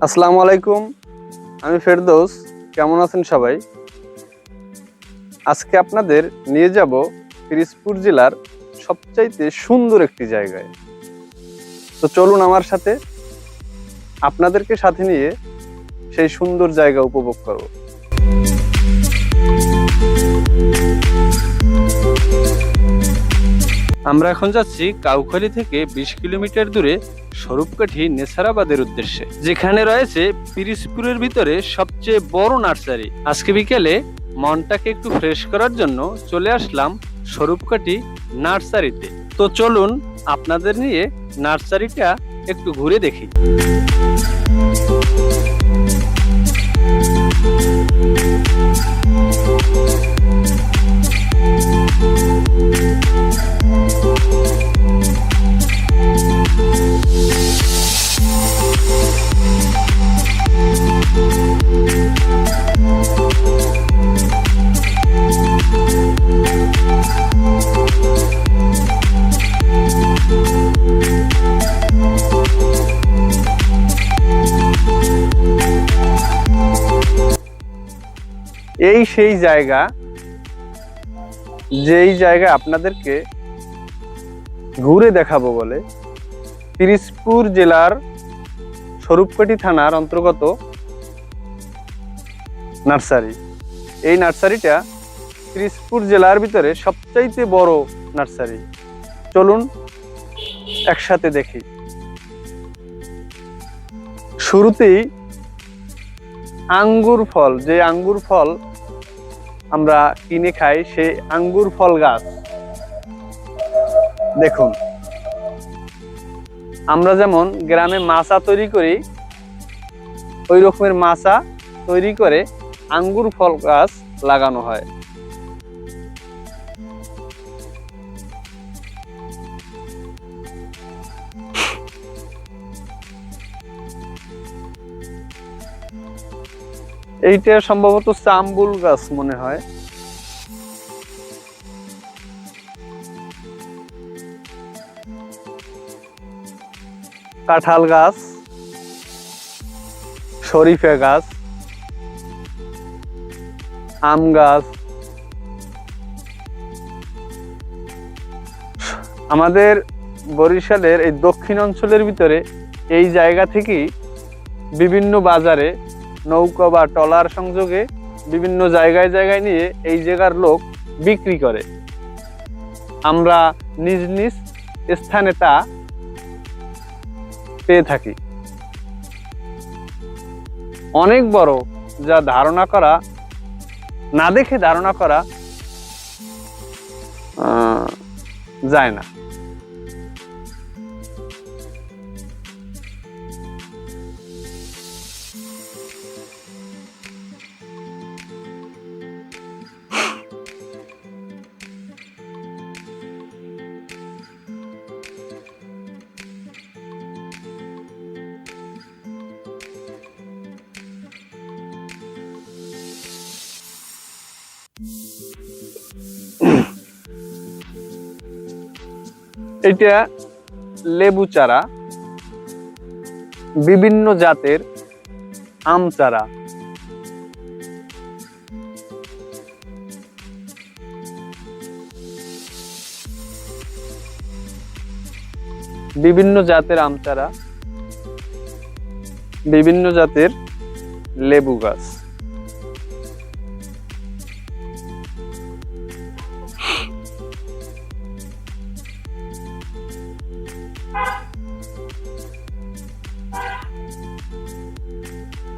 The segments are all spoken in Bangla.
আসসালামু আলাইকুম, আমি ফেরদৌস। কেমন আছেন সবাই? আজকে আপনাদের নিয়ে যাব পিরোজপুর জেলার সবচাইতে সুন্দর একটি জায়গায়। তো চলুন আমার সাথে, আপনাদেরকে সাথে নিয়ে সেই সুন্দর জায়গা উপভোগ করব। আমরা এখন যাচ্ছি কাউখালী থেকে 20 কিলোমিটার দূরে স্বরূপকাঠি নেছারাবাদের উদ্দেশ্যে, যেখানে রয়েছে পিরোজপুরের ভিতরে সবচেয়ে বড় নার্সারি। আজকে বিকেলে মনটাকে একটু ফ্রেশ করার জন্য চলে আসলাম স্বরূপকাঠি নার্সারিতে। তো চলুন আপনাদের নিয়ে নার্সারিটা একটু ঘুরে দেখি। এই সেই জায়গা, যেই জায়গা আপনাদেরকে ঘুরে দেখাবো বলে পিরোজপুর জেলার স্বরূপকাঠি থানার অন্তর্গত নার্সারি। এই নার্সারিটা পিরোজপুর জেলার ভিতরে সবচাইতে বড় নার্সারি। চলুন একসাথে দেখি। শুরুতেই আঙ্গুর ফল, যে আঙ্গুর ফল আমরা কিনে খাই, সেই আঙ্গুর ফল গাছ দেখুন। আমরা যেমন গ্রামে মাচা তৈরি করি, ওই রকমের মাচা তৈরি করে আঙ্গুর ফল গাছ লাগানো হয়। এইটা সম্ভবত জামরুল গাছ মনে হয়। কাঁঠাল গাছ, শরীফা গাছ, আম গাছ। আমাদের বরিশালের এই দক্ষিণ অঞ্চলের ভিতরে এই জায়গা থেকেই বিভিন্ন বাজারে নৌকা বা ট্রলার সংযোগে বিভিন্ন জায়গায় জায়গায় নিয়ে এই জায়গার লোক বিক্রি করে। আমরা নিজ নিজ স্থানে তা পেয়ে থাকি। অনেক বড়, যা ধারণা করা, না দেখে ধারণা করা যায় না। এটা লেবু চারা, বিভিন্ন জাতের আম চারা। বিভিন্ন জাতের আম চারা, বিভিন্ন জাতের লেবু গাছ।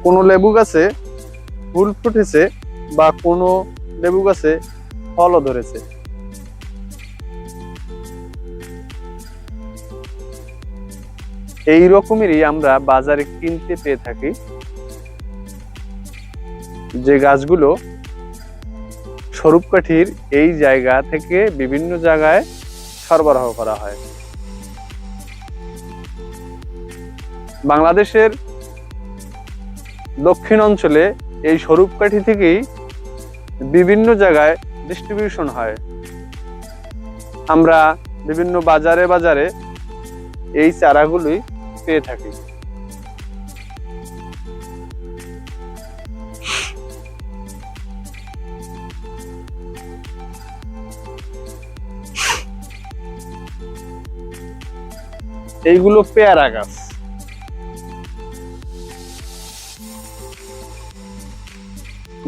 কোনো লেবু গাছে ফুল ফুটেছে বা কোনো লেবু গাছে ফলও ধরেছে। এই রকমেরই আমরা বাজারে কিনতে পেয়ে থাকি, যে গাছগুলো স্বরূপকাঠির এই জায়গা থেকে বিভিন্ন জায়গায় সরবরাহ করা হয়। বাংলাদেশের দক্ষিণ অঞ্চলে এই স্বরূপকাঠি থেকেই বিভিন্ন জায়গায় ডিস্ট্রিবিউশন হয়। আমরা বিভিন্ন বাজারে বাজারে এই চারাগুলি পেয়ে থাকি। এইগুলো পেয়ারা গাছ।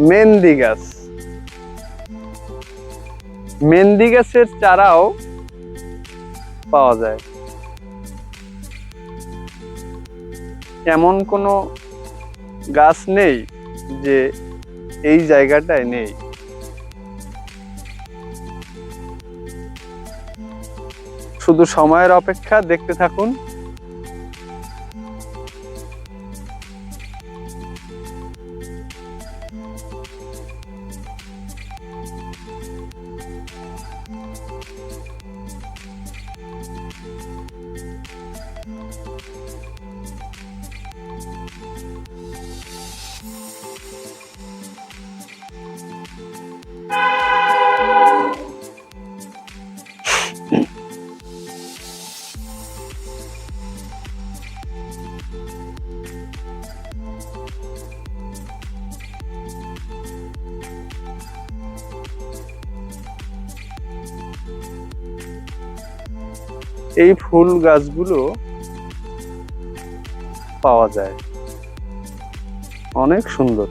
মেহেন্দি গাছ, মেহেন্দি গাছের চারাও পাওয়া যায়। এমন কোনো গাছ নেই যে এই জায়গাটায় নেই। শুধু সময়ের অপেক্ষা, দেখতে থাকুন। এই ফুল গাছগুলো পাওয়া যায়, অনেক সুন্দর।